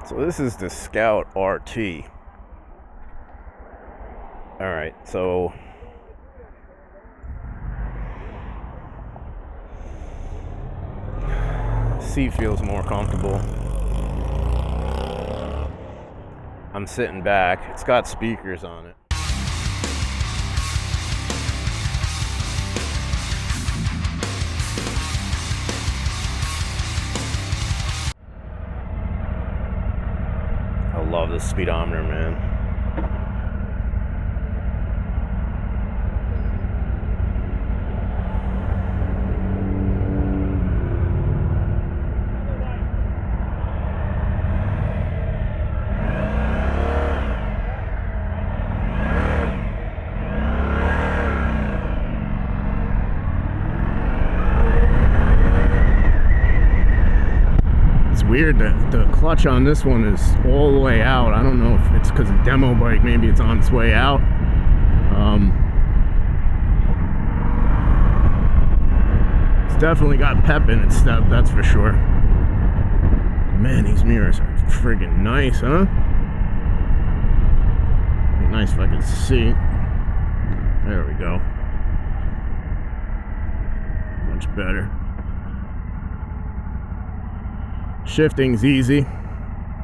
So this is the Scout RT. Alright, so seat feels more comfortable. I'm sitting back. It's got speakers on it. I love the speedometer, man. Weird that the clutch on this one is all the way out. I don't know if it's because of demo bike, maybe it's on its way out. It's definitely got pep in its step, that's for sure. Man, these mirrors are friggin' nice, huh? Be nice if I could see. There we go. Much better. Shifting's easy.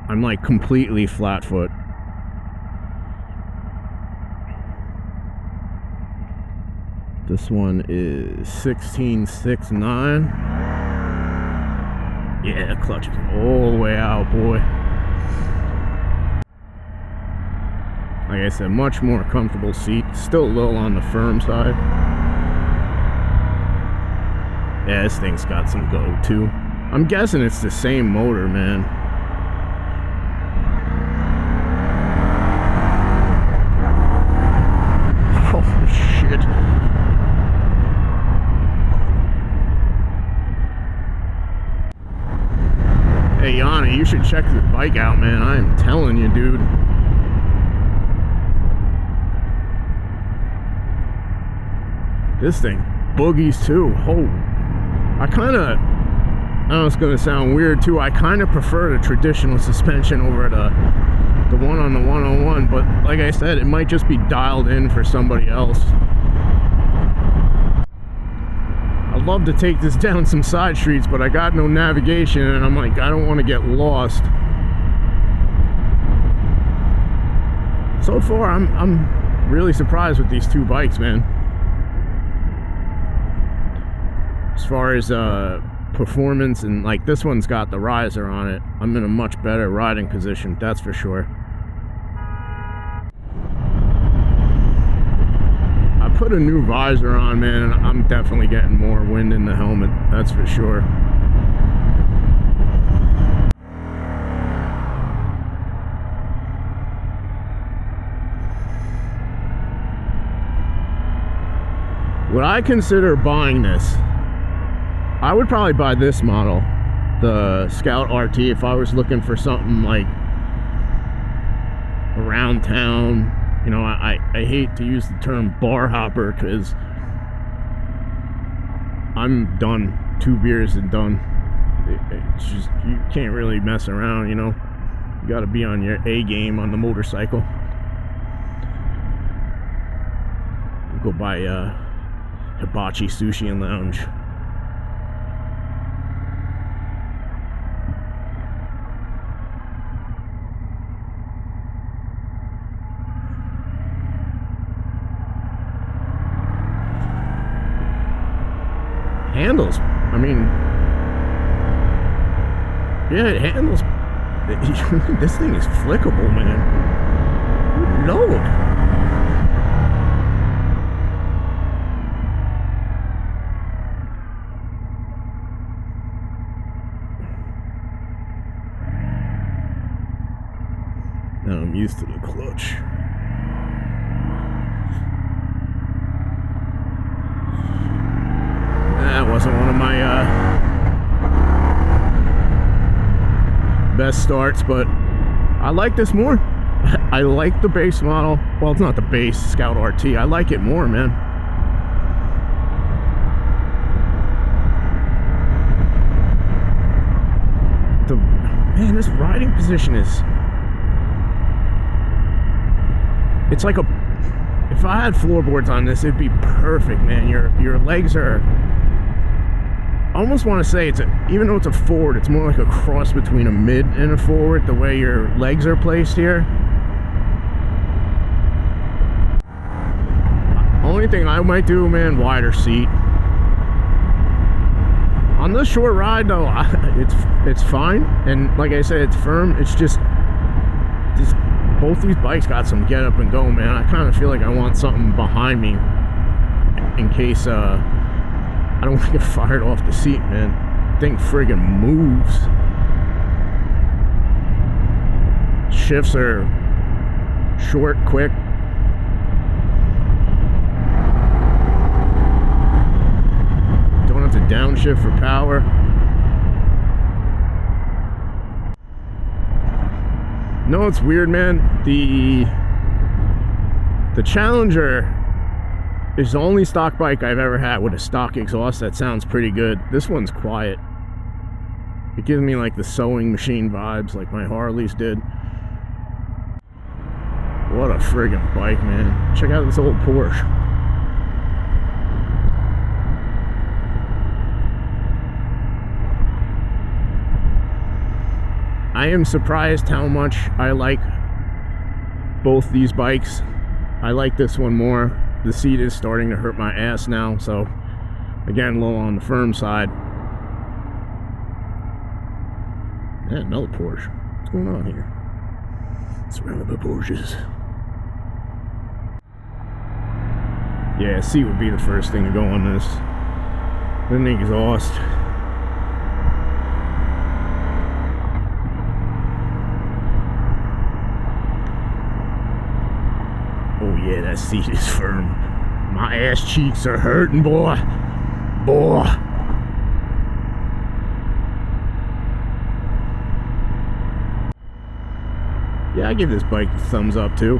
I'm like completely flat foot. This one is 16.69. Yeah, clutch is all the way out, boy. Like I said, much more comfortable seat. Still a little on the firm side. Yeah, this thing's got some go too. I'm guessing it's the same motor, man. Oh, shit. Hey, Yanni, you should check the bike out, man. I am telling you, dude. This thing boogies, too. Oh, I know it's going to sound weird too. I kind of prefer the traditional suspension over the one on the 101, but like I said, it might just be dialed in for somebody else. I'd love to take this down some side streets, but I got no navigation, and I'm like, I don't want to get lost. So far, I'm really surprised with these two bikes, man. As far as performance, and like this one's got the riser on it, I'm in a much better riding position, that's for sure. I put a new visor on, man, and I'm definitely getting more wind in the helmet, that's for sure. Would I consider buying this? I would probably buy this model, the Scout RT, if I was looking for something like around town. You know, I hate to use the term bar hopper because I'm done. 2 beers and done. It's just, you can't really mess around, you know. You got to be on your A game on the motorcycle. Go buy Hibachi Sushi and Lounge. Handles, I mean, yeah, it handles. This thing is flickable, man. Good Lord. Now I'm used to the clutch. That wasn't one of my best starts, but I like this more. I like the base model. Well, it's not the base Scout RT. I like it more, man. Man, this riding position is, it's like if I had floorboards on this, it'd be perfect, man. Your legs are, I almost want to say even though it's a forward, it's more like a cross between a mid and a forward, the way your legs are placed here. Only thing I might do, man, wider seat. On this short ride though, it's fine, and like I said, it's firm. It's just both these bikes got some get up and go, man. I kind of feel like I want something behind me in case I don't want to get fired off the seat, man. Thing friggin' moves. Shifts are short, quick. Don't have to downshift for power. No, it's weird, man. The Challenger is the only stock bike I've ever had with a stock exhaust that sounds pretty good. This one's quiet. It gives me like the sewing machine vibes like my Harleys did. What a friggin' bike, man. Check out this old Porsche. I am surprised how much I like both these bikes. I like this one more. The seat is starting to hurt my ass now, so again, a little on the firm side. Yeah, another Porsche. What's going on here? Surrounded by Porsches. Yeah, seat would be the first thing to go on this. Then the exhaust. Oh yeah, that seat is firm. My ass cheeks are hurting, boy. Boy. Yeah, I give this bike a thumbs up too.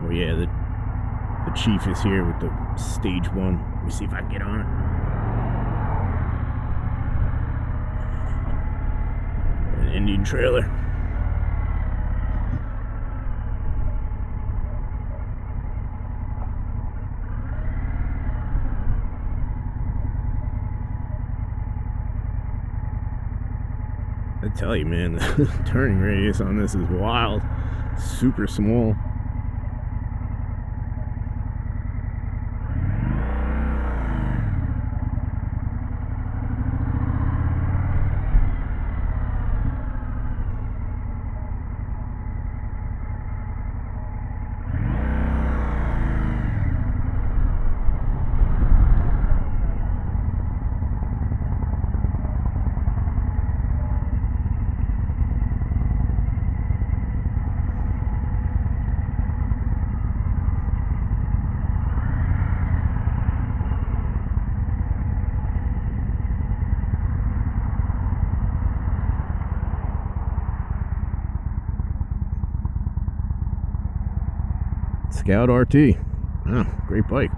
Oh yeah, the Chief is here with the stage 1. Let me see if I can get on it. An Indian trailer. I tell you, man, the turning radius on this is wild. Super small. Scout RT. Oh, great bike.